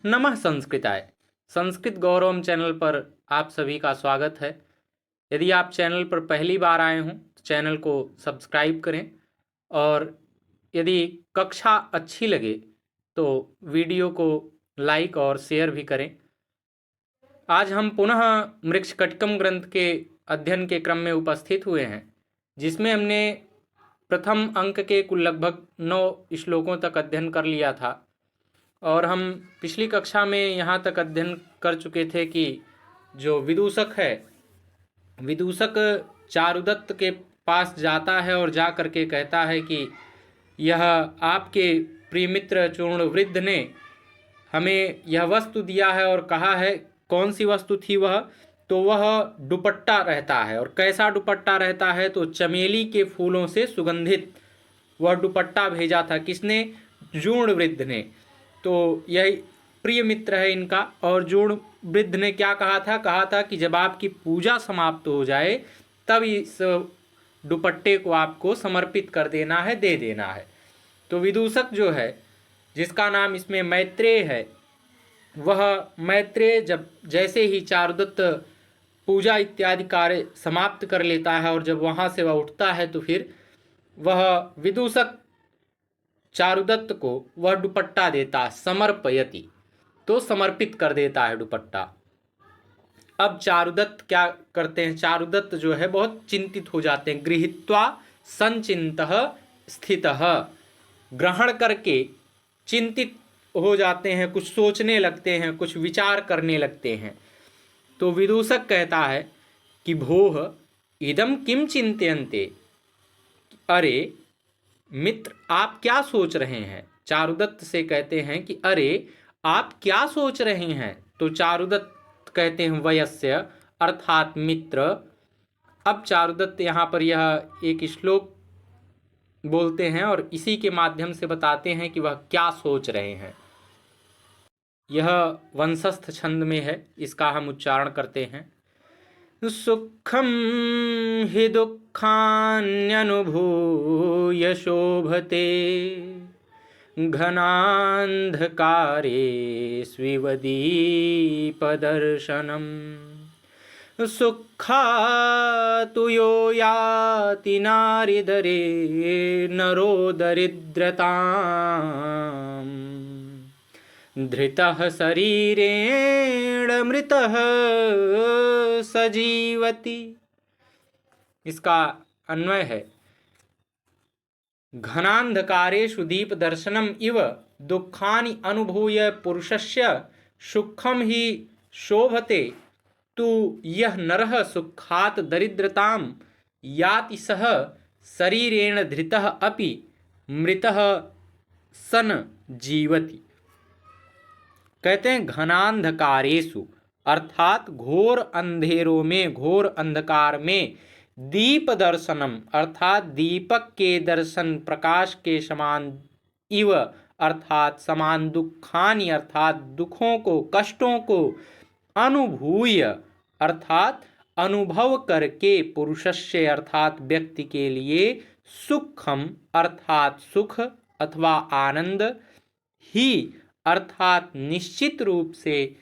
नमः संस्कृताय। संस्कृत गौरवम चैनल पर आप सभी का स्वागत है। यदि आप चैनल पर पहली बार आए हों तो चैनल को सब्सक्राइब करें और यदि कक्षा अच्छी लगे तो वीडियो को लाइक और शेयर भी करें। आज हम पुनः मृच्छकटिकम ग्रंथ के अध्ययन के क्रम में उपस्थित हुए हैं, जिसमें हमने प्रथम अंक के कुल लगभग 9 श्लोकों तक अध्ययन कर लिया था और हम पिछली कक्षा में यहाँ तक अध्ययन कर चुके थे कि जो विदूषक है, विदूषक चारुदत्त के पास जाता है और जा करके कहता है कि यह आपके प्रिय मित्र चूर्णवृद्ध ने हमें यह वस्तु दिया है और कहा है। कौन सी वस्तु थी वह? तो वह दुपट्टा रहता है। और कैसा दुपट्टा रहता है? तो चमेली के फूलों से सुगंधित वह दुपट्टा भेजा था। किसने? चूर्णवृद्ध ने। तो यह प्रिय मित्र है इनका। और चूर्णवृद्ध ने क्या कहा था? कहा था कि जब आपकी पूजा समाप्त हो जाए तब इस दुपट्टे को आपको समर्पित कर देना है, दे देना है। तो विदूषक जो है, जिसका नाम इसमें मैत्रेय है, वह मैत्रेय जब जैसे ही चारुदत्त पूजा इत्यादि कार्य समाप्त कर लेता है और जब वहाँ से वह उठता है तो फिर वह विदूषक चारुदत्त को वह दुपट्टा देता है, समर्पयति, तो समर्पित कर देता है दुपट्टा। अब चारुदत्त क्या करते हैं? चारुदत्त जो है बहुत चिंतित हो जाते हैं। गृहीत्वा संचिन्तः स्थितः, ग्रहण करके चिंतित हो जाते हैं, कुछ सोचने लगते हैं, कुछ विचार करने लगते हैं। तो विदूषक कहता है कि भोः इदं किं चिन्तयन्ते, अरे मित्र आप क्या सोच रहे हैं? चारुदत्त से कहते हैं कि अरे आप क्या सोच रहे हैं? तो चारुदत्त कहते हैं वयस्य, अर्थात मित्र। अब चारुदत्त यहाँ पर यह एक श्लोक बोलते हैं और इसी के माध्यम से बताते हैं कि वह क्या सोच रहे हैं। यह वंशस्थ छंद में है, इसका हम उच्चारण करते हैं। सुखम हि दुःखान्यनुभूय शोभते घनान्धकारे स्विव दीपदर्शनम्। सुखातु यो याति नारिदरे नरो दरिद्रताम्, धृतः शरीरेण मृतः सजीवति। इसका अन्वय है घनांधकारेषु दीप दर्शनम इव दुखानि अनुभूय पुरुषस्य सुखम ही शोभते तु यह नरः सुखात दरिद्रताम याति सह शरीरेण धृतः अपि मृतः सन जीवति। कहते हैं घनांधकारेषु, अर्थात घोर अंधेरों में, घोर अंधकार में, दीप दर्शनम अर्थात दीपक के दर्शन प्रकाश के समान, इव अर्थात समान, दुखानि अर्थात दुखों को, कष्टों को, अनुभूय अर्थात अनुभव करके, पुरुषस्य अर्थात व्यक्ति के लिए, सुखम अर्थात सुख अथवा आनंद, ही अर्थात निश्चित रूप से,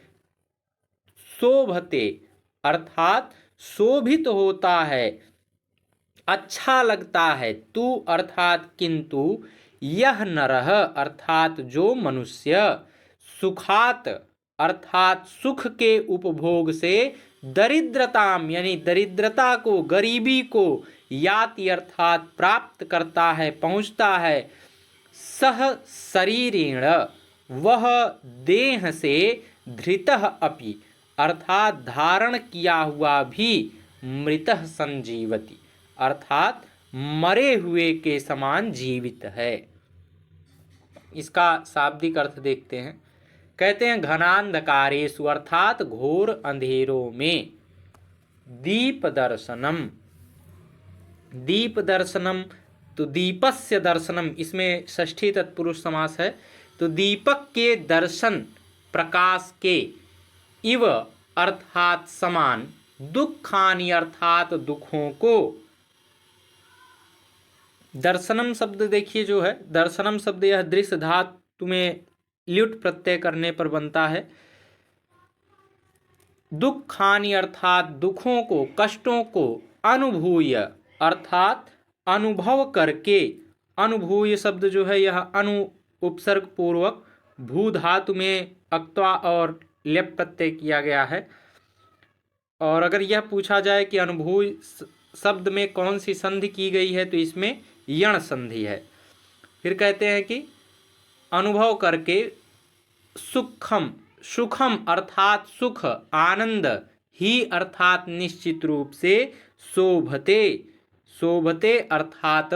शोभते अर्थात शोभित होता है, अच्छा लगता है, तू अर्थात किंतु, यह नरह अर्थात जो मनुष्य, सुखात अर्थात सुख के उपभोग से, दरिद्रताम यानी दरिद्रता को, गरीबी को, याति अर्थात प्राप्त करता है, पहुँचता है, सह शरीरेण वह देह से, धृतः अपि अर्थात धारण किया हुआ भी, मृतः संजीवति अर्थात मरे हुए के समान जीवित है। इसका शाब्दिक अर्थ देखते हैं। कहते हैं घनांधकारेषु अर्थात घोर अंधेरों में, दीप दर्शनम, दीप दर्शनम, तो दीपस्य दर्शनम, इसमें षष्ठी तत्पुरुष समास है। तो दीपक के दर्शन, प्रकाश के, इव अर्थात समान, दुखानि अर्थात दुखों को। दर्शनम शब्द देखिए जो है, दर्शनम शब्द यह दृश्य धातु में ल्युट प्रत्यय करने पर बनता है। दुखानि अर्थात दुखों को, कष्टों को, अनुभूय अर्थात अनुभव करके। अनुभूय शब्द जो है यह अनु उपसर्ग पूर्वक भू धातु में अक्त्वा और लेप प्रत्यय किया गया है। और अगर यह पूछा जाए कि अनुभूय शब्द में कौन सी संधि की गई है तो इसमें यण संधि है। फिर कहते हैं कि अनुभव करके सुखम, सुखम अर्थात सुख, आनंद, ही अर्थात निश्चित रूप से, शोभते, शोभते अर्थात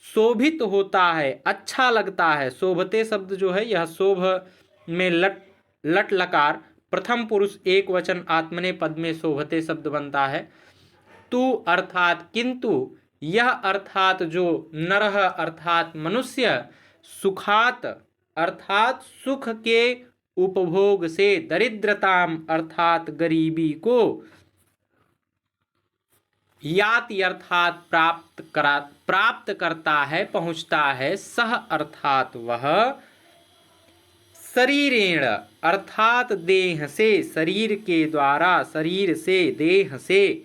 शोभित होता है, अच्छा लगता है। शोभते शब्द जो है यह शोभ में लट लकार प्रथम पुरुष एक वचन आत्मने पद में शोभते शब्द बनता है। तू अर्थात किंतु, यह अर्थात जो, नरह अर्थात मनुष्य, सुखात अर्थात सुख के उपभोग से, दरिद्रताम अर्थात गरीबी को, याति अर्थात प्राप्त करता है, पहुंचता है, सह अर्थात वह, शरीरेण अर्थात देह से, शरीर के द्वारा, शरीर से, देह से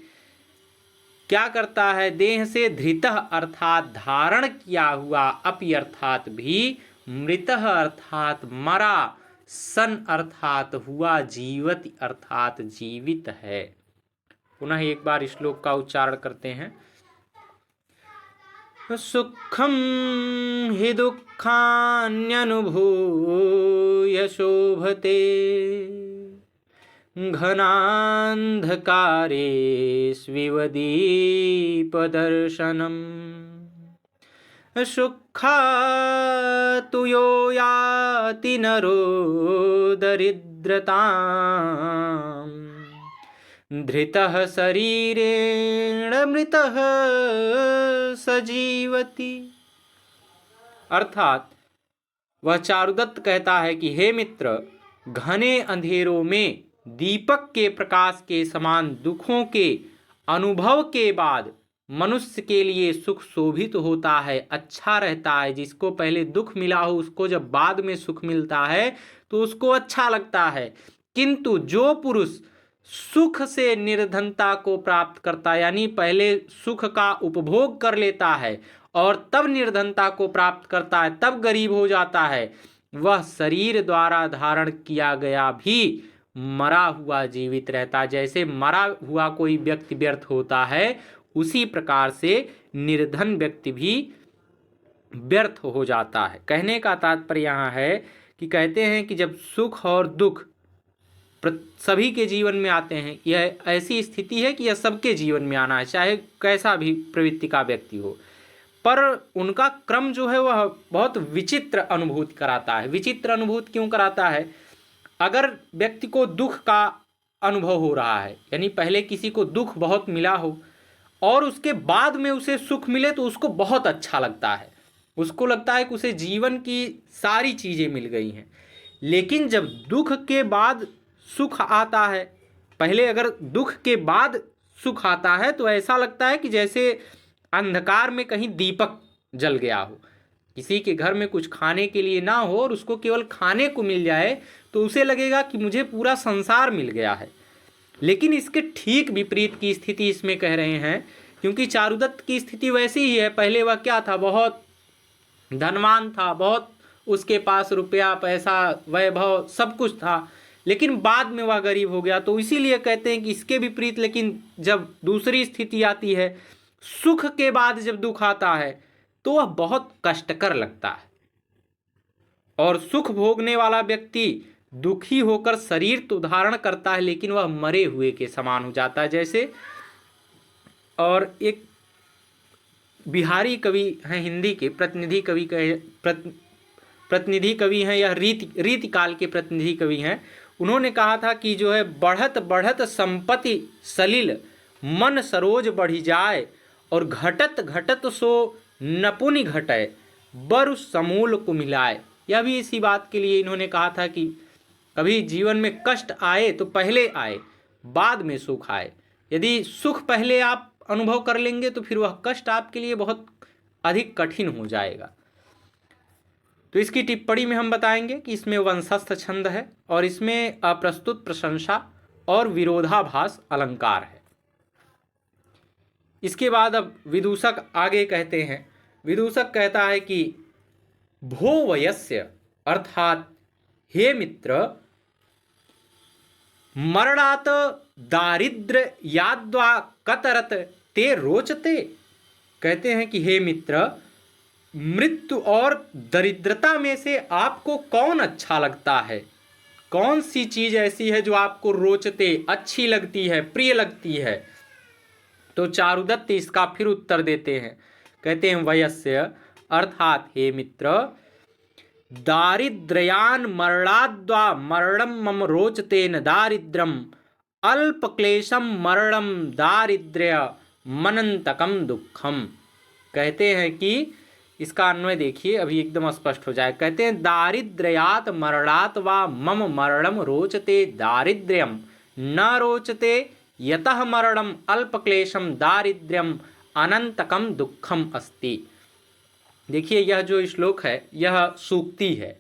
क्या करता है, देह से, धृतः अर्थात धारण किया हुआ, अपि अर्थात भी, मृतः अर्थात मरा, सन अर्थात हुआ, जीवति अर्थात जीवित है। पुनः एक बार श्लोक का उच्चारण करते हैं। सुखम हि दुःखान्यनुभूय शोभते, घनान्धकारेष्विव दीपदर्शनम्, सुखातु यो याति नरो दरिद्रताम्, धृतः शरीरेण मृतः सजीवति। अर्थात वह चारुदत्त कहता है कि हे मित्र, घने अंधेरों में दीपक के प्रकाश के समान दुखों के अनुभव के बाद मनुष्य के लिए सुख शोभित होता है, अच्छा रहता है। जिसको पहले दुख मिला हो उसको जब बाद में सुख मिलता है तो उसको अच्छा लगता है। किंतु जो पुरुष सुख से निर्धनता को प्राप्त करता है, यानी पहले सुख का उपभोग कर लेता है और तब निर्धनता को प्राप्त करता है, तब गरीब हो जाता है, वह शरीर द्वारा धारण किया गया भी मरा हुआ जीवित रहता। जैसे मरा हुआ कोई व्यक्ति व्यर्थ होता है, उसी प्रकार से निर्धन व्यक्ति भी व्यर्थ हो जाता है। कहने का तात्पर्य यहाँ है कि कहते हैं कि जब सुख और दुख सभी के जीवन में आते हैं, यह ऐसी स्थिति है कि यह सबके जीवन में आना है, चाहे कैसा भी प्रवृत्ति का व्यक्ति हो, पर उनका क्रम जो है वह बहुत विचित्र अनुभूति कराता है। विचित्र अनुभूति क्यों कराता है? अगर व्यक्ति को दुख का अनुभव हो रहा है, यानी पहले किसी को दुख बहुत मिला हो और उसके बाद में उसे सुख मिले तो उसको बहुत अच्छा लगता है, उसको लगता है कि उसे जीवन की सारी चीज़ें मिल गई हैं। लेकिन जब दुख के बाद सुख आता है, पहले अगर दुख के बाद सुख आता है तो ऐसा लगता है कि जैसे अंधकार में कहीं दीपक जल गया हो। किसी के घर में कुछ खाने के लिए ना हो और उसको केवल खाने को मिल जाए तो उसे लगेगा कि मुझे पूरा संसार मिल गया है। लेकिन इसके ठीक विपरीत की स्थिति इसमें कह रहे हैं, क्योंकि चारुदत्त की स्थिति वैसी ही है। पहले वह क्या था, बहुत धनवान था, बहुत उसके पास रुपया पैसा वैभव सब कुछ था, लेकिन बाद में वह गरीब हो गया। तो इसीलिए कहते हैं कि इसके विपरीत, लेकिन जब दूसरी स्थिति आती है, सुख के बाद जब दुख आता है तो वह बहुत कष्टकर लगता है। और सुख भोगने वाला व्यक्ति दुखी होकर शरीर तो धारण करता है लेकिन वह मरे हुए के समान हो जाता है। जैसे, और एक बिहारी कवि हैं हिंदी के, प्रतिनिधि कवि हैं, यह रीति काल के प्रतिनिधि कवि हैं। उन्होंने कहा था कि जो है, बढ़त बढ़त संपत्ति सलिल, मन सरोज बढ़ी जाए, और घटत घटत सो नपुनि घटय, बर समूल को मिलाए। यह भी इसी बात के लिए इन्होंने कहा था कि कभी जीवन में कष्ट आए तो पहले आए, बाद में सुख आए। यदि सुख पहले आप अनुभव कर लेंगे तो फिर वह कष्ट आपके लिए बहुत अधिक कठिन हो जाएगा। तो इसकी टिप्पणी में हम बताएंगे कि इसमें वंशस्थ छंद है और इसमें अप्रस्तुत प्रशंसा और विरोधाभास अलंकार है। इसके बाद अब विदूषक आगे कहते हैं, विदूषक कहता है कि भो वयस्य अर्थात हे मित्र, मरणात दारिद्र याद्वा कतरत ते रोचते। कहते हैं कि हे मित्र, मृत्यु और दरिद्रता में से आपको कौन अच्छा लगता है? कौन सी चीज ऐसी है जो आपको रोचते, अच्छी लगती है, प्रिय लगती है? तो चारुदत्त इसका फिर उत्तर देते हैं, कहते हैं वयस्य अर्थात हे मित्र, दारिद्र्यान मरणाद्वा मरणम मम रोचते न दारिद्र्यम अल्पक्लेशम मरणम दारिद्र्य मनंतकम दुखम। कहते हैं कि इसका अन्वय देखिए, अभी एकदम स्पष्ट हो जाए। कहते हैं दारिद्र्यात मरणात वा मम मरणम रोचते दारिद्र्यम न रोचते यतः मरणम अल्पक्लेशम दारिद्र्यम अनंतकम दुखम अस्ति। देखिए यह जो श्लोक है यह सूक्ति है,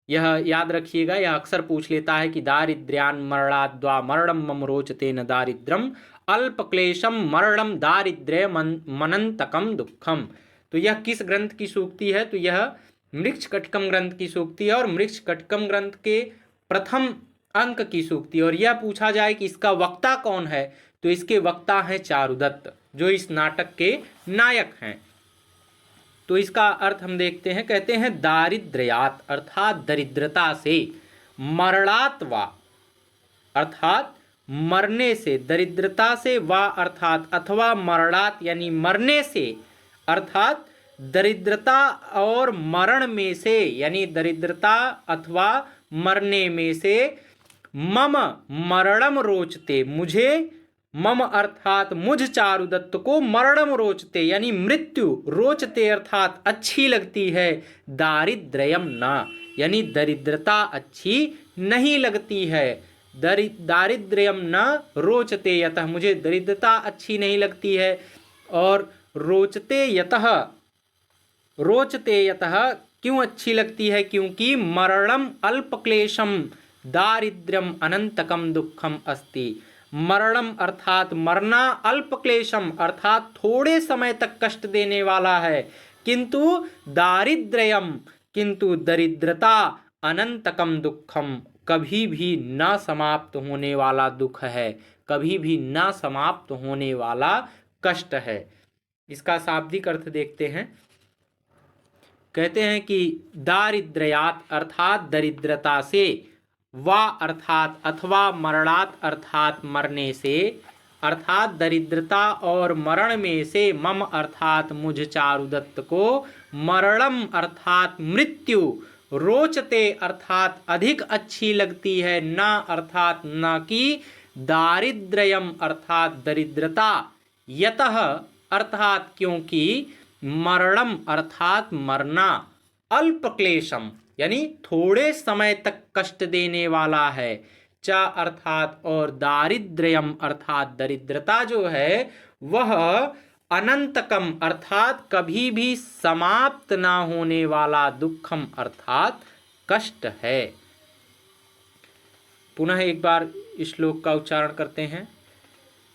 यह याद रखिएगा, यह अक्सर पूछ लेता है कि दारिद्र्यान मरणाद्वा मरणम मम रोचते न दारिद्र्यम अल्पक्लेशम मरणम दारिद्र्य मनंतकम दुखम। तो यह किस ग्रंथ की सूक्ति है? तो यह मृच्छकटिकम ग्रंथ की सूक्ति है और मृच्छकटिकम ग्रंथ के प्रथम अंक की सूक्ति। और यह पूछा जाए कि इसका वक्ता कौन है, तो इसके वक्ता हैं चारुदत्त, जो इस नाटक के नायक हैं। तो इसका अर्थ हम देखते हैं, कहते हैं दारिद्र्यात अर्थात दरिद्रता से, मरणात वा अर्थात मरने से, दरिद्रता से, वा अर्थात अथवा मरणात यानी मरने से, अर्थात दरिद्रता और मरण में से यानी दरिद्रता अथवा मरने में से, मम मरणम रोचते मुझे, मम अर्थात मुझ चारुदत्त को, मरणम रोचते यानी मृत्यु, रोचते अर्थात अच्छी लगती है, दारिद्र्यम न यानी दरिद्रता अच्छी नहीं लगती है, दारिद्र्यम न रोचते यतः मुझे दरिद्रता अच्छी नहीं लगती है, और रोचते यतः, रोचते यतः क्यों अच्छी लगती है? क्योंकि मरणम अल्पक्लेशम दारिद्र्यम अनंतकम दुखम अस्ति। मरणम अर्थात मरना, अल्पक्लेशम अर्थात थोड़े समय तक कष्ट देने वाला है, किंतु दारिद्र्यम किंतु दरिद्रता, अनंतकम दुखम कभी भी न समाप्त होने वाला दुख है, कभी भी न समाप्त होने वाला कष्ट है। इसका शाब्दिक अर्थ देखते हैं, कहते हैं कि दारिद्र्यात अर्थात दरिद्रता से, वा अर्थात अथवा मरणात अर्थात मरने से, अर्थात दरिद्रता और मरण में से, मम अर्थात मुझ चारुदत्त को, मरणम अर्थात मृत्यु, रोचते अर्थात अधिक अच्छी लगती है, न अर्थात न कि, दारिद्र्यम अर्थात दरिद्रता, यतः अर्थात क्योंकि, मरणम अर्थात मरना, अल्पक्लेशम यानी थोड़े समय तक कष्ट देने वाला है, च अर्थात और, दारिद्र्यम अर्थात दरिद्रता जो है वह, अनंतकम अर्थात कभी भी समाप्त ना होने वाला, दुखम अर्थात कष्ट है। पुनः एक बार इस श्लोक का उच्चारण करते हैं,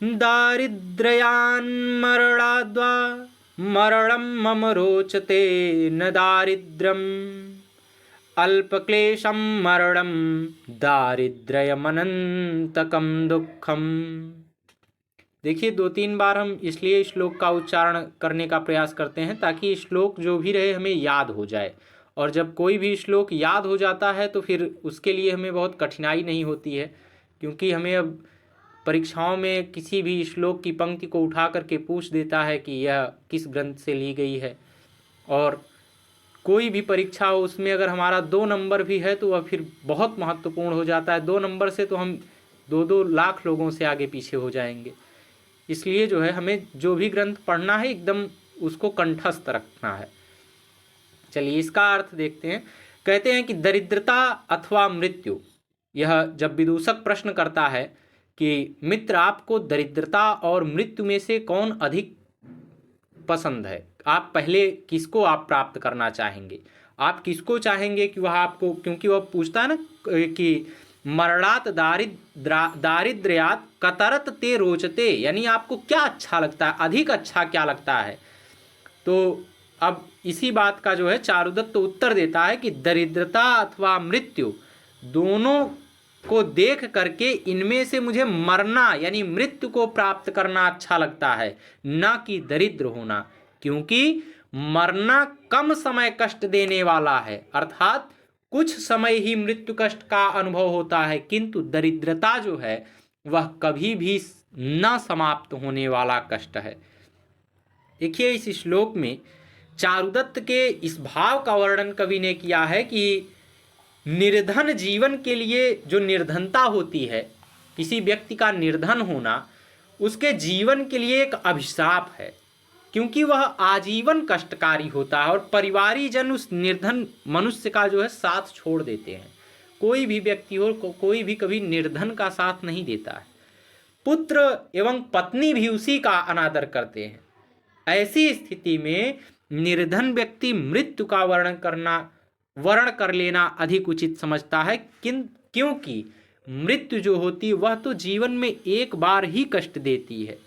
दारिद्र्यान् मरणाद्वा मरणं मम रोचते न दारिद्र्यम् अल्पक्लेशं मरणं दारिद्र्यमनंतकम दुखम। देखिए 2-3 बार हम इसलिए श्लोक का उच्चारण करने का प्रयास करते हैं ताकि श्लोक जो भी रहे हमें याद हो जाए, और जब कोई भी श्लोक याद हो जाता है तो फिर उसके लिए हमें बहुत कठिनाई नहीं होती है, क्योंकि हमें अब परीक्षाओं में किसी भी श्लोक की पंक्ति को उठा करके पूछ देता है कि यह किस ग्रंथ से ली गई है, और कोई भी परीक्षा हो उसमें अगर हमारा 2 नंबर भी है तो वह फिर बहुत महत्वपूर्ण हो जाता है। 2 नंबर से तो हम 2-2 लाख लोगों से आगे पीछे हो जाएंगे। इसलिए जो है हमें जो भी ग्रंथ पढ़ना है एकदम उसको कंठस्थ रखना है। चलिए इसका अर्थ देखते हैं। कहते हैं कि दरिद्रता अथवा मृत्यु, यह जब विदूषक प्रश्न करता है कि मित्र आपको दरिद्रता और मृत्यु में से कौन अधिक पसंद है, आप पहले किसको आप प्राप्त करना चाहेंगे, आप किसको चाहेंगे कि वह आपको, क्योंकि वह पूछता है ना कि मरणात दारिद्र्यात कतरत ते रोचते, यानी आपको क्या अच्छा लगता है, अधिक अच्छा क्या लगता है। तो अब इसी बात का जो है चारुदत्त तो उत्तर देता है कि दरिद्रता अथवा मृत्यु दोनों को देख करके इनमें से मुझे मरना यानी मृत्यु को प्राप्त करना अच्छा लगता है, न कि दरिद्र होना, क्योंकि मरना कम समय कष्ट देने वाला है, अर्थात कुछ समय ही मृत्यु कष्ट का अनुभव होता है, किंतु दरिद्रता जो है वह कभी भी न समाप्त होने वाला कष्ट है। देखिए इस श्लोक में चारुदत्त के इस भाव का वर्णन कवि ने किया है कि निर्धन जीवन के लिए जो निर्धनता होती है, किसी व्यक्ति का निर्धन होना उसके जीवन के लिए एक अभिशाप है, क्योंकि वह आजीवन कष्टकारी होता है और परिवारी जन उस निर्धन मनुष्य का जो है साथ छोड़ देते हैं। कोई भी व्यक्ति हो, कोई भी कभी निर्धन का साथ नहीं देता है। पुत्र एवं पत्नी भी उसी का अनादर करते हैं। ऐसी स्थिति में निर्धन व्यक्ति मृत्यु का वर्ण कर लेना अधिक उचित समझता है, क्योंकि मृत्यु जो होती है वह तो जीवन में एक बार ही कष्ट देती है।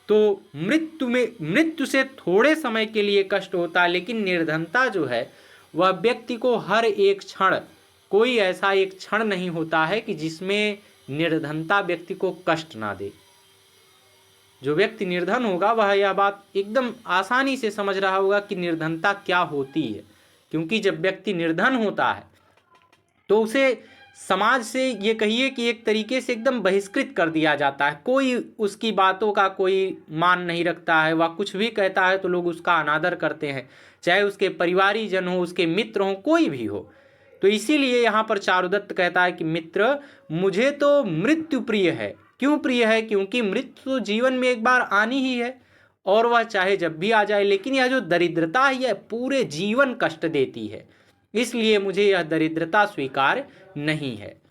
तो मृत्यु से थोड़े समय के लिए कष्ट होता है, लेकिन निर्धनता जो है वह व्यक्ति को हर एक क्षण, कोई ऐसा एक क्षण नहीं होता है कि जिसमें निर्धनता व्यक्ति को कष्ट ना दे। जो व्यक्ति निर्धन होगा वह यह बात एकदम आसानी से समझ रहा होगा कि निर्धनता क्या होती है, क्योंकि जब व्यक्ति निर्धन होता है तो उसे समाज से ये कहिए कि एक तरीके से एकदम बहिष्कृत कर दिया जाता है। कोई उसकी बातों का कोई मान नहीं रखता है, वह कुछ भी कहता है तो लोग उसका अनादर करते हैं, चाहे उसके परिवारी जन हो, उसके मित्र हो, कोई भी हो। तो इसीलिए यहाँ पर चारुदत्त कहता है कि मित्र मुझे तो मृत्यु प्रिय है। क्यों प्रिय है? क्योंकि मृत्यु तो जीवन में एक बार आनी ही है और वह चाहे जब भी आ जाए, लेकिन यह जो दरिद्रता है यह पूरे जीवन कष्ट देती है, इसलिए मुझे यह दरिद्रता स्वीकार नहीं है।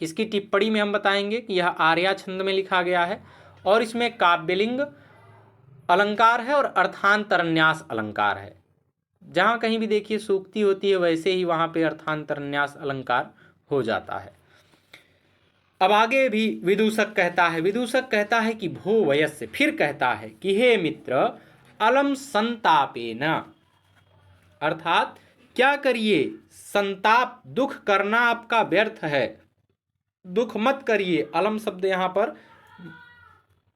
इसकी टिप्पणी में हम बताएंगे कि यह आर्या छंद में लिखा गया है और इसमें काव्यलिंग अलंकार है और अर्थांतरन्यास अलंकार है। जहाँ कहीं भी देखिए सूक्ति होती है वैसे ही वहाँ पे अर्थांतरन्यास अलंकार हो जाता है। अब आगे भी विदूषक कहता है कि भो वयस्य, फिर कहता है कि हे मित्र अलम संतापेन, अर्थात क्या करिए, संताप दुख करना आपका व्यर्थ है, दुख मत करिए। अलम शब्द यहाँ पर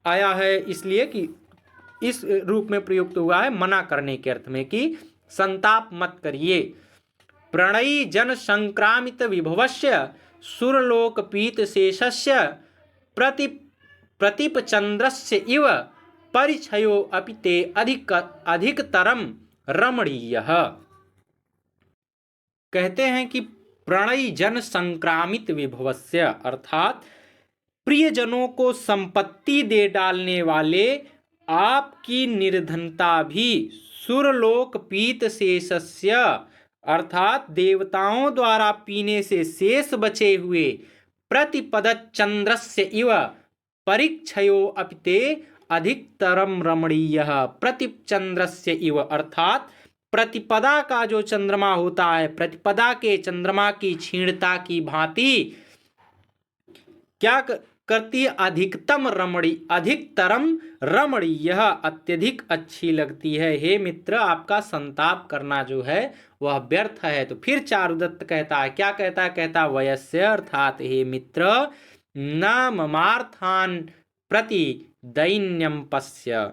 आया है इसलिए कि इस रूप में प्रयुक्त हुआ है मना करने के अर्थ में कि संताप मत करिए। प्रणयी जन संक्रामित विभवस्य सुरलोक पीत शेषस्य प्रतिप चंद्रस्य इव परिचयो अपि ते अधिकतरम रमणीयः। कहते हैं कि प्रणयी जन संक्रामित विभवस्य, अर्थात प्रियजनों को संपत्ति दे डालने वाले आपकी निर्धनता भी सुरलोक पीत शेषस्य, अर्थात देवताओं द्वारा पीने से शेष बचे हुए प्रतिपद चंद्रस्य इव परिक्षयो अपि ते अधिकतरम रमणीयः। प्रतिप चंद्रस्य इव, अर्थात प्रतिपदा का जो चंद्रमा होता है, प्रतिपदा के चंद्रमा की क्षीणता की भांति क्या करती है, अधिकतरम रमणीय, अत्यधिक अच्छी लगती है। हे मित्र आपका संताप करना जो है वह व्यर्थ है। तो फिर चारुदत्त कहता है, क्या कहता है, कहता वयस्य, अर्थात हे मित्र न ममार्थान प्रति दैन्यम पश्य।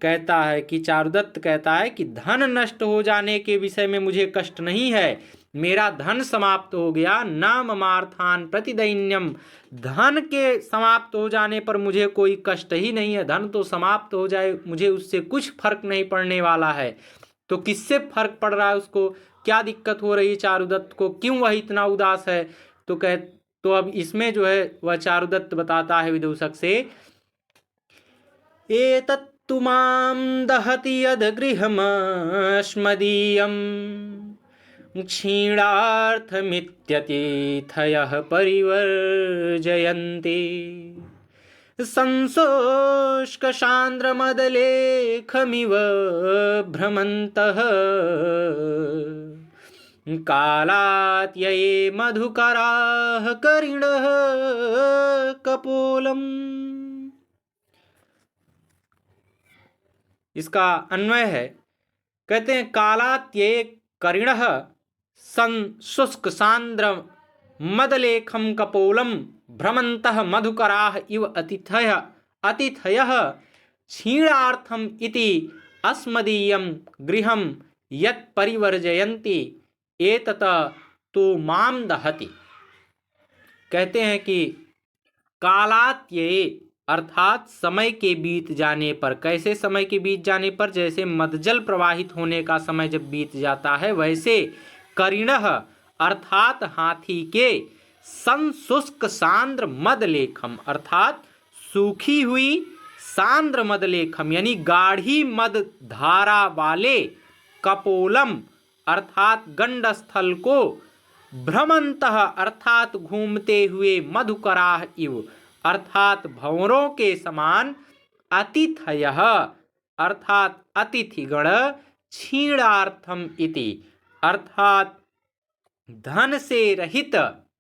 कहता है कि चारुदत्त कहता है कि धन नष्ट हो जाने के विषय में मुझे कष्ट नहीं है, मेरा धन समाप्त हो गया, न ममार्थान प्रति दैन्यम, धन के समाप्त हो जाने पर मुझे कोई कष्ट ही नहीं है। धन तो समाप्त हो जाए मुझे उससे कुछ फर्क नहीं पड़ने वाला है। तो किससे फर्क पड़ रहा है, उसको क्या दिक्कत हो रही है चारुदत्त को, क्यों वह इतना उदास है। तो अब इसमें जो है वह चारुदत्त बताता है विदूषक से, एतत्तु मां दहति यद गृहमस्मदीयं क्षीणार्थमित्यतिथयः परिवर्जयन्ति संशुष्कसान्द्रमदलेखमिव भ्रमन्तः कालात्यये मधुकराः करिणः कपोलम्। इसका अन्वय है, कहते हैं कालात्यये करिणः संशुष्क सांद्र मदलेखम कपोलम भ्रमन्तः मधुकराः इव अतिथयः क्षीणार्थम इति अस्मदीयं गृहं यत् परिवर्जयन्ति एतत तो माम दहति। कहते हैं कि कालात्यये अर्थात समय के बीत जाने पर, कैसे समय के बीत जाने पर, जैसे मदजल प्रवाहित होने का समय जब बीत जाता है वैसे करिणः अर्थात हाथी के संशुष्क सांद्र मदलेखम अर्थात सूखी हुई सांद्र मदलेखम यानी गाढ़ी मद धारा वाले कपोलम अर्थात गंडस्थल को भ्रमन्तः अर्थात घूमते हुए मधुकराः इव अर्थात भंवरों के समान अतिथयः अर्थात अतिथिगण क्षीणार्थम इति अर्थात धन से रहित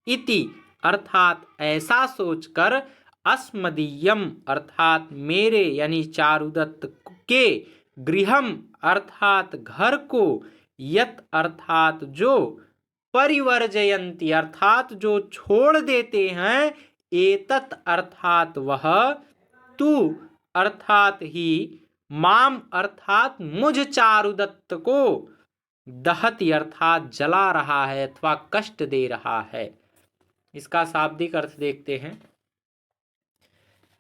इति अर्थात ऐसा सोचकर अस्मदीयम अर्थात मेरे यानी चारुदत्त के गृहम अर्थात घर को यत अर्थात जो परिवर्जयन्ति अर्थात जो छोड़ देते हैं एतत् अर्थात वह तू अर्थात ही माम अर्थात मुझ चारुदत्त को दहति अर्थात जला रहा है अथवा कष्ट दे रहा है। इसका शाब्दिक अर्थ देखते हैं।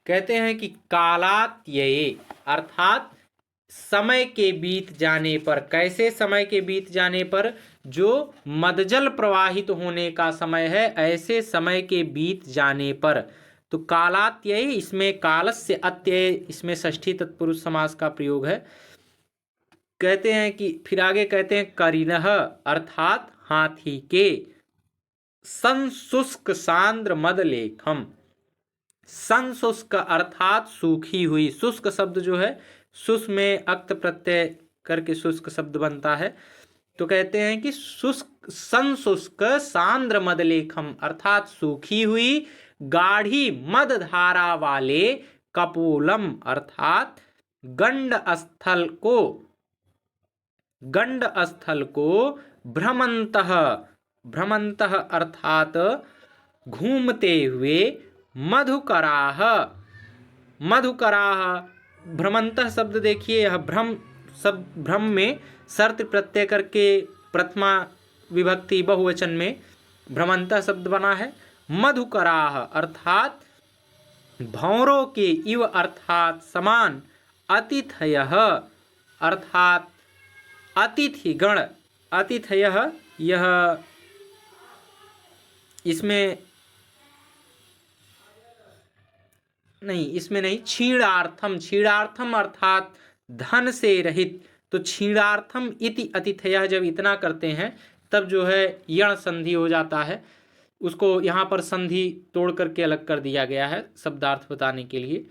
कहते हैं कि कालात्यये अर्थात समय के बीत जाने पर, कैसे समय के बीत जाने पर, जो मदजल प्रवाहित होने का समय है ऐसे समय के बीत जाने पर। तो कालात्यये इसमें कालस्य अत्यय इसमें षष्ठी तत्पुरुष समास का प्रयोग है। कहते हैं कि फिर आगे कहते हैं करिणः अर्थात हाथी के संशुष्क सांद्र मदलेखम संशुष्क अर्थात सूखी हुई, शुष्क शब्द जो है शुष्क में अक्त प्रत्यय करके शुष्क शब्द बनता है। तो कहते हैं कि शुष्क संशुष्क सांद्र मदलेखम अर्थात सूखी हुई गाढ़ी मद धारा वाले कपोलम अर्थात गंड स्थल को भ्रमन्तः अर्थात घूमते हुए मधुकराः भ्रमन्तः शब्द देखिए, यह भ्रम में शर्त प्रत्यय करके प्रथमा विभक्ति बहुवचन में भ्रमन्तः शब्द बना है। मधुकराः अर्थात भंवरों के इव अर्थात समान अतिथयः अर्थात अतिथिगण अतिथयः यह इसमें नहीं क्षीणार्थम अर्थात धन से रहित। तो क्षीणार्थम इति अतिथयः जब इतना करते हैं तब जो है यण संधि हो जाता है, उसको यहाँ पर संधि तोड़ करके अलग कर दिया गया है शब्दार्थ बताने के लिए।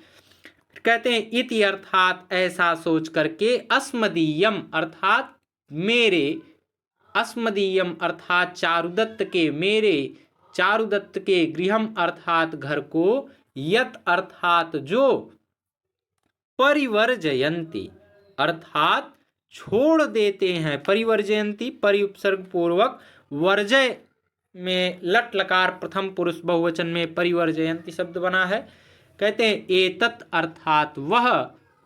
कहते हैं इति अर्थात ऐसा सोच करके अस्मदीयम अर्थात मेरे, अस्मदीयम अर्थात चारुदत्त के, मेरे चारुदत्त के गृहम अर्थात घर को यत अर्थात जो परिवर्जयन्ति अर्थात छोड़ देते हैं, परिवर्जयन्ति परि उपसर्ग पूर्वक वर्जय में लट लकार प्रथम पुरुष बहुवचन में परिवर्जयन्ति शब्द बना है। कहते हैं एतत् अर्थात वह,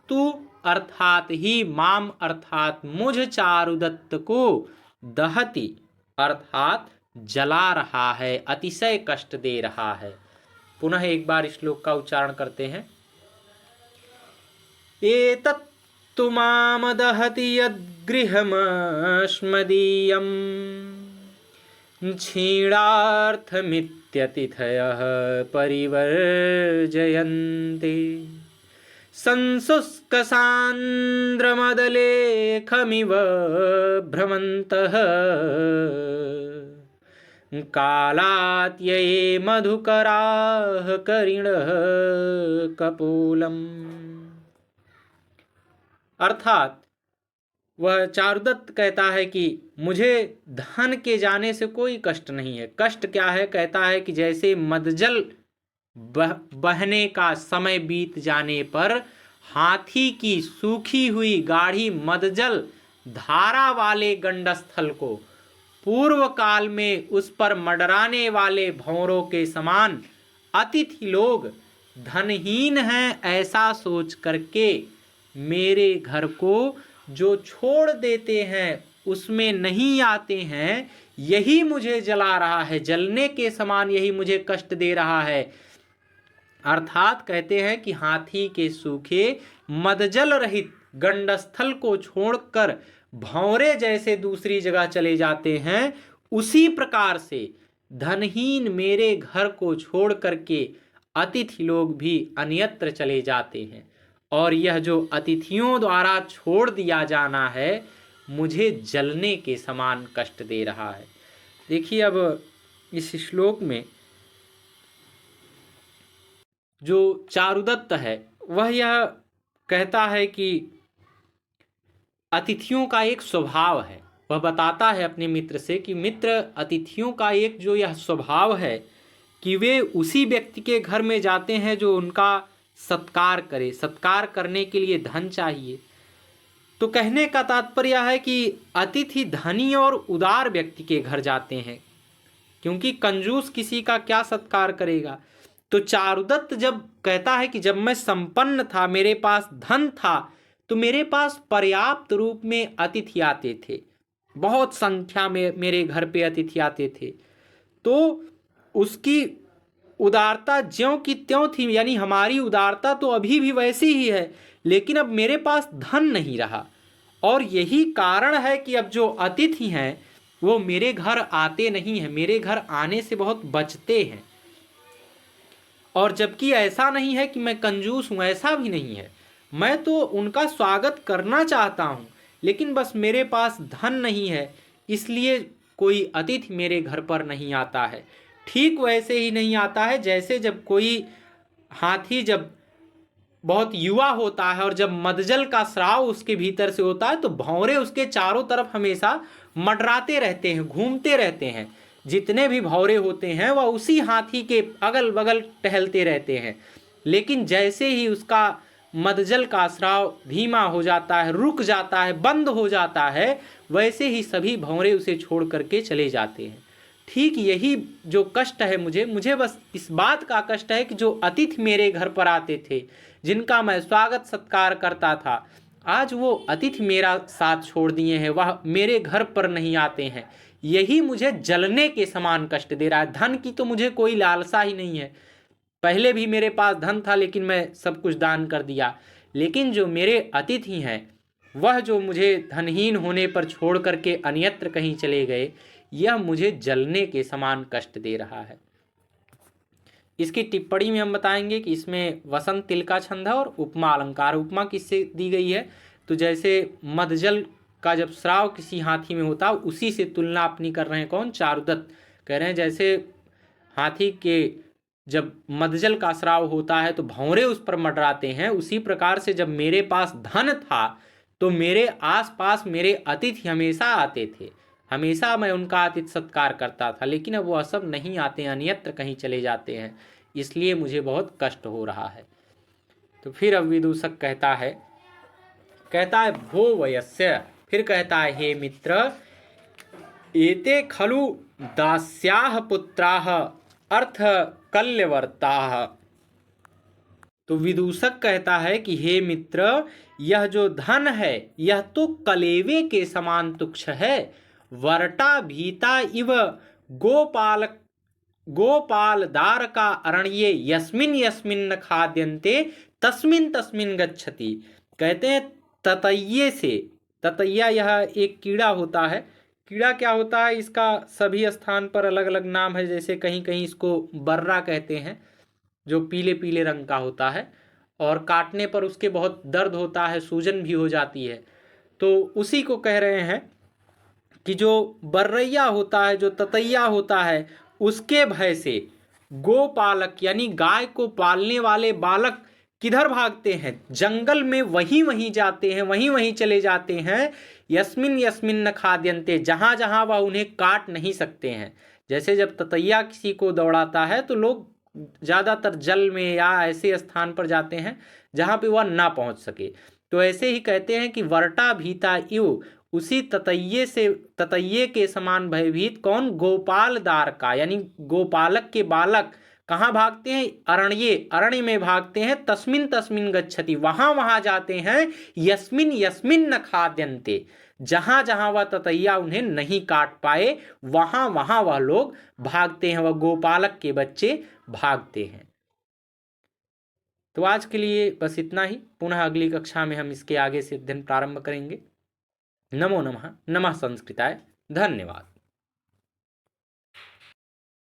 तू अर्थात ही, माम अर्थात मुझ चारुदत्त को दहति अर्थात जला रहा है, अतिशय कष्ट दे रहा है। पुनः एक बार श्लोक का उच्चारण करते हैं। एतत्तु माम दहति यद्गृहमस्मदीयं क्षीणार्थमित्यतिथयः परिवर्जयन्ति संशुष्कसान्द्रमदलेखमिव भ्रमन्तः कालात् ये मधुकराः करिणः कपोलम्। अर्थात वह चारुदत्त कहता है कि मुझे धन के जाने से कोई कष्ट नहीं है। कष्ट क्या है? कहता है कि जैसे मदजल बहने का समय बीत जाने पर हाथी की सूखी हुई गाढ़ी मदजल धारा वाले गंडस्थल को पूर्व काल में उस पर मडराने वाले भंवरों के समान अतिथि लोग धनहीन हैं ऐसा सोच करके मेरे घर को जो छोड़ देते हैं उसमें नहीं आते हैं, यही मुझे जला रहा है, जलने के समान यही मुझे कष्ट दे रहा है। अर्थात कहते हैं कि हाथी के सूखे मदजल रहित गंडस्थल को छोड़कर भंवरे जैसे दूसरी जगह चले जाते हैं, उसी प्रकार से धनहीन मेरे घर को छोड़ करके अतिथि लोग भी अन्यत्र चले जाते हैं, और यह जो अतिथियों द्वारा छोड़ दिया जाना है मुझे जलने के समान कष्ट दे रहा है। देखिए, अब इस श्लोक में जो चारुदत्त है वह यह कहता है कि अतिथियों का एक स्वभाव है। वह बताता है अपने मित्र से कि मित्र, अतिथियों का एक जो यह स्वभाव है कि वे उसी व्यक्ति के घर में जाते हैं जो उनका सत्कार करे। सत्कार करने के लिए धन चाहिए। तो कहने का तात्पर्य है कि अतिथि धनी और उदार व्यक्ति के घर जाते हैं, क्योंकि कंजूस किसी का क्या सत्कार करेगा। तो चारुदत्त जब कहता है कि जब मैं संपन्न था, मेरे पास धन था, तो मेरे पास पर्याप्त रूप में अतिथि आते थे, बहुत संख्या में मेरे घर पे अतिथि आते थे, तो उसकी उदारता ज्यों की त्यों थी। यानी हमारी उदारता तो अभी भी वैसी ही है, लेकिन अब मेरे पास धन नहीं रहा, और यही कारण है कि अब जो अतिथि हैं वो मेरे घर आते नहीं हैं, मेरे घर आने से बहुत बचते हैं। और जबकि ऐसा नहीं है कि मैं कंजूस हूँ, ऐसा भी नहीं है, मैं तो उनका स्वागत करना चाहता हूँ, लेकिन बस मेरे पास धन नहीं है, इसलिए कोई अतिथि मेरे घर पर नहीं आता है। ठीक वैसे ही नहीं आता है जैसे जब कोई हाथी जब बहुत युवा होता है और जब मदजल का स्राव उसके भीतर से होता है तो भंवरे उसके चारों तरफ हमेशा मंडराते रहते हैं, घूमते रहते हैं। जितने भी भंवरे होते हैं वह उसी हाथी के अगल बगल टहलते रहते हैं। लेकिन जैसे ही उसका मदजल का स्राव धीमा हो जाता है, रुक जाता है, बंद हो जाता है, वैसे ही सभी भंवरे उसे छोड़ करके चले जाते हैं। ठीक यही जो कष्ट है मुझे बस इस बात का कष्ट है कि जो अतिथि मेरे घर पर आते थे, जिनका मैं स्वागत सत्कार करता था, आज वो अतिथि मेरा साथ छोड़ दिए हैं, वह मेरे घर पर नहीं आते हैं। यही मुझे जलने के समान कष्ट दे रहा है। धन की तो मुझे कोई लालसा ही नहीं है, पहले भी मेरे पास धन था लेकिन मैं सब कुछ दान कर दिया। लेकिन जो मेरे अतिथि हैं वह जो मुझे धनहीन होने पर छोड़ करके अन्यत्र कहीं चले गए, यह मुझे जलने के समान कष्ट दे रहा है। इसकी टिप्पणी में हम बताएंगे कि इसमें वसंत तिल का छंद है और उपमा अलंकार। उपमा किससे दी गई है? तो जैसे मदजल का जब स्राव किसी हाथी में होता है, उसी से तुलना अपनी कर रहे हैं कौन? चारुदत्त। कह रहे हैं जैसे हाथी के जब मदजल का स्राव होता है तो भंवरे उस पर मंडराते हैं, उसी प्रकार से जब मेरे पास धन था तो मेरे आसपास मेरे अतिथि हमेशा आते थे, हमेशा मैं उनका आतिथ्य सत्कार करता था। लेकिन अब वह सब नहीं आते हैं, अन्यत्र कहीं चले जाते हैं, इसलिए मुझे बहुत कष्ट हो रहा है। तो फिर अब विदूषक कहता है भो वयस्य, फिर कहता है हे मित्र, एते खलु दास्याः पुत्राः अर्थ कल्यवर्ताः। तो विदूषक कहता है कि हे मित्र, यह जो धन है यह तो कलेवे के समान तुच्छ है। वर्टा भीता इव गोपालदार का अरण्ये यस्मिन यस्मिन न खाद्यन्ते तस्मिन तस्मिन गच्छति। कहते हैं ततैये से, ततैया यह एक कीड़ा होता है। कीड़ा क्या होता है, इसका सभी स्थान पर अलग अलग नाम है। जैसे कहीं कहीं इसको बर्रा कहते हैं, जो पीले पीले रंग का होता है और काटने पर उसके बहुत दर्द होता है, सूजन भी हो जाती है, तो उसी को कह रहे हैं कि जो बर्रैया होता है, जो ततैया होता है, उसके भय से गोपालक यानी गाय को पालने वाले बालक किधर भागते हैं? जंगल में वहीं वहीं जाते हैं, वहीं वहीं चले जाते हैं। यस्मिन यस्मिन न खाद्यन्ते, जहां जहां वह उन्हें काट नहीं सकते हैं। जैसे जब ततैया किसी को दौड़ाता है तो लोग ज़्यादातर जल में या ऐसे स्थान पर जाते हैं जहां पे वह ना पहुंच सके। तो ऐसे ही कहते हैं कि वर्टा भीता इव, उसी ततैये के समान भयभीत कौन? गोपाल दार का, यानी गोपालक के बालक कहाँ भागते हैं? अरण्य में भागते हैं। तस्मिन तस्मिन गच्छति, वहां वहां जाते हैं। यस्मिन यस्मिन न खाद्यन्ते, जहां जहां वह ततैया उन्हें नहीं काट पाए वहां वहां वह लोग भागते हैं, वह गोपालक के बच्चे भागते हैं। तो आज के लिए बस इतना ही। पुनः अगली कक्षा में हम इसके आगे से अध्ययन प्रारंभ करेंगे। नमो नमः। नमः संस्कृताय। धन्यवाद।